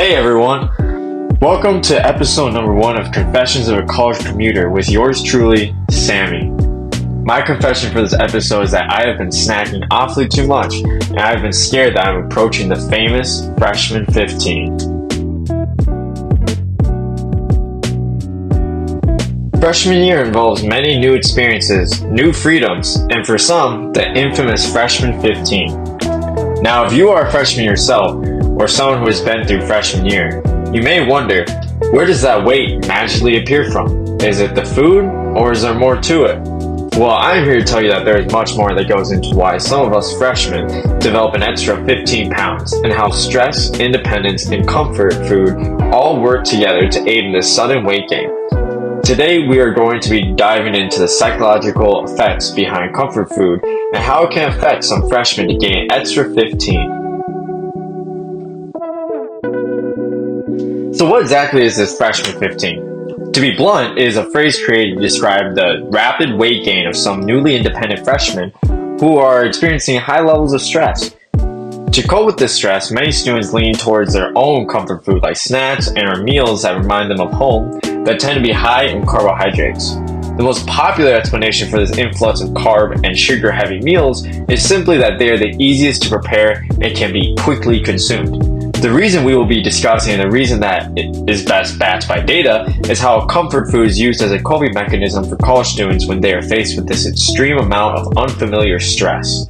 Hey everyone! Welcome to episode number 1 of Confessions of a College Commuter with yours truly, Sammy. My confession for this episode is that I have been snacking awfully too much, and I have been scared that I'm approaching the famous Freshman 15. Freshman year involves many new experiences, new freedoms, and for some, the infamous Freshman 15. Now, if you are a freshman yourself, or someone who has been through freshman year, you may wonder, where does that weight magically appear from? Is it the food, or is there more to it? Well, I'm here to tell you that there is much more that goes into why some of us freshmen develop an extra 15 pounds, and how stress, independence, and comfort food all work together to aid in this sudden weight gain. Today, we are going to be diving into the psychological effects behind comfort food and how it can affect some freshmen to gain an extra 15. So what exactly is this Freshman 15? To be blunt, it is a phrase created to describe the rapid weight gain of some newly independent freshmen who are experiencing high levels of stress. To cope with this stress, many students lean towards their own comfort food like snacks and or meals that remind them of home that tend to be high in carbohydrates. The most popular explanation for this influx of carb and sugar-heavy meals is simply that they are the easiest to prepare and can be quickly consumed. The reason we will be discussing and the reason that it is best backed by data is how comfort food is used as a coping mechanism for college students when they are faced with this extreme amount of unfamiliar stress.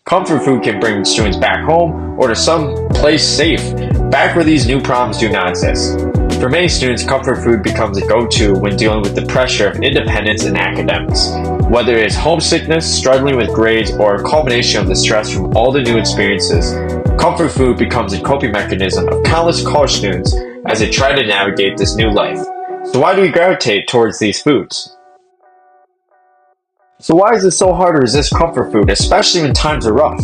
Comfort food can bring students back home or to some place safe, back where these new problems do not exist. For many students, comfort food becomes a go-to when dealing with the pressure of independence and academics. Whether it is homesickness, struggling with grades, or a culmination of the stress from all the new experiences, comfort food becomes a coping mechanism of countless college students as they try to navigate this new life. So why do we gravitate towards these foods? So why is it so hard to resist comfort food, especially when times are rough?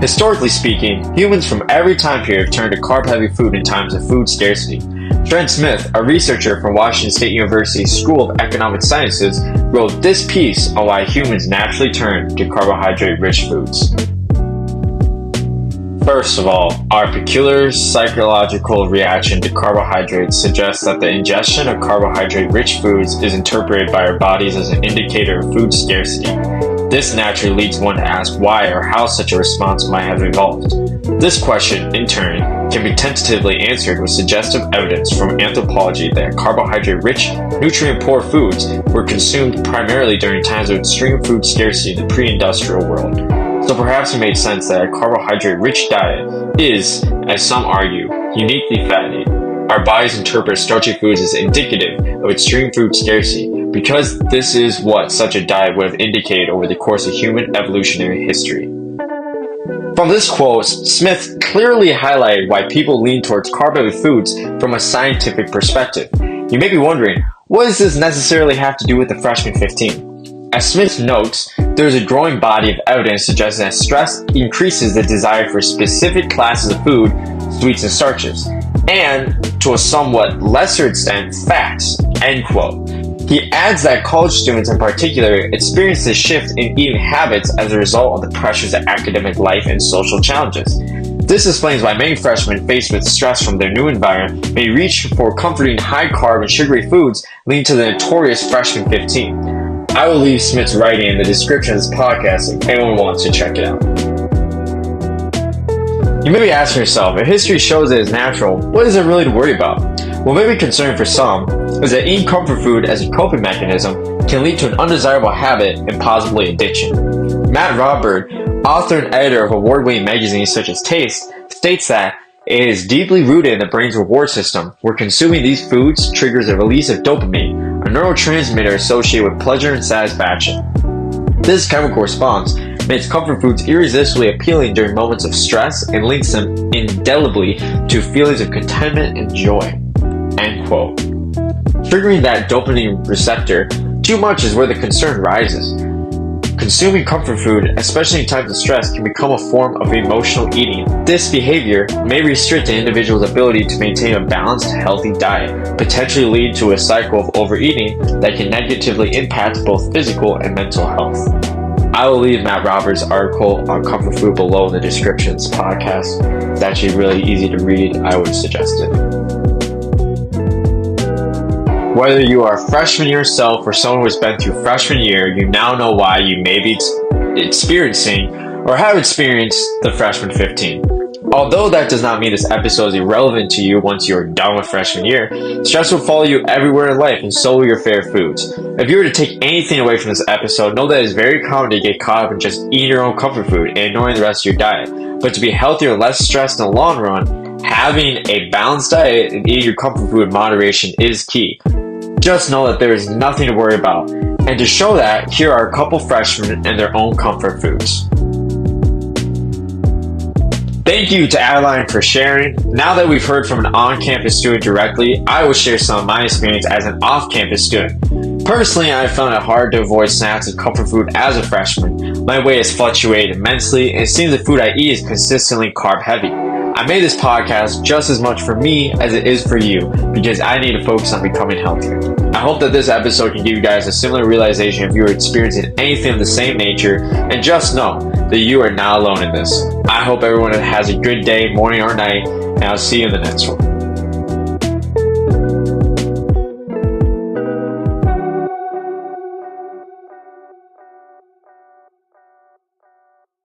Historically speaking, humans from every time period turn to carb-heavy food in times of food scarcity. Trent Smith, a researcher from Washington State University's School of Economic Sciences, wrote this piece on why humans naturally turn to carbohydrate-rich foods. First of all, our peculiar psychological reaction to carbohydrates suggests that the ingestion of carbohydrate-rich foods is interpreted by our bodies as an indicator of food scarcity. This naturally leads one to ask why or how such a response might have evolved. This question, in turn, can be tentatively answered with suggestive evidence from anthropology that carbohydrate-rich, nutrient-poor foods were consumed primarily during times of extreme food scarcity in the pre-industrial world. So perhaps it made sense that a carbohydrate-rich diet is, as some argue, uniquely fattening. Our bodies interpret starchy foods as indicative of extreme food scarcity because this is what such a diet would have indicated over the course of human evolutionary history. From this quote, Smith clearly highlighted why people lean towards carb-heavy foods from a scientific perspective. You may be wondering, what does this necessarily have to do with the Freshman 15? As Smith notes, there is a growing body of evidence suggesting that stress increases the desire for specific classes of food, sweets and starches, and, to a somewhat lesser extent, fats, end quote. He adds that college students in particular experience this shift in eating habits as a result of the pressures of academic life and social challenges. This explains why many freshmen faced with stress from their new environment may reach for comforting high-carb and sugary foods, leading to the notorious Freshman 15. I will leave Smith's writing in the description of this podcast if anyone wants to check it out. You may be asking yourself, if history shows it is natural, what is there really to worry about? What may be concerning for some is that eating comfort food as a coping mechanism can lead to an undesirable habit and possibly addiction. Matt Robert, author and editor of award-winning magazines such as Taste, states that it is deeply rooted in the brain's reward system, where consuming these foods triggers a release of dopamine, a neurotransmitter associated with pleasure and satisfaction. This chemical response makes comfort foods irresistibly appealing during moments of stress and links them indelibly to feelings of contentment and joy. End quote. Triggering that dopamine receptor too much is where the concern rises. Consuming comfort food, especially in times of stress, can become a form of emotional eating. This behavior may restrict an individual's ability to maintain a balanced, healthy diet, potentially lead to a cycle of overeating that can negatively impact both physical and mental health. I will leave Matt Roberts' article on comfort food below in the description of this podcast. It's actually really easy to read. I would suggest it. Whether you are a freshman yourself or someone who has been through freshman year, you now know why you may be experiencing or have experienced the freshman 15. Although that does not mean this episode is irrelevant to you once you're done with freshman year, stress will follow you everywhere in life and so will your favorite foods. If you were to take anything away from this episode, know that it is very common to get caught up in just eating your own comfort food and ignoring the rest of your diet. But to be healthier and less stressed in the long run, having a balanced diet and eating your comfort food in moderation is key. Just know that there is nothing to worry about. And to show that, here are a couple freshmen and their own comfort foods. Thank you to Adeline for sharing. Now that we've heard from an on-campus student directly, I will share some of my experience as an off-campus student. Personally, I found it hard to avoid snacks and comfort food as a freshman. My weight has fluctuated immensely, and it seems the food I eat is consistently carb-heavy. I made this podcast just as much for me as it is for you, because I need to focus on becoming healthier. I hope that this episode can give you guys a similar realization if you are experiencing anything of the same nature, and just know that you are not alone in this. I hope everyone has a good day, morning or night, and I'll see you in the next one.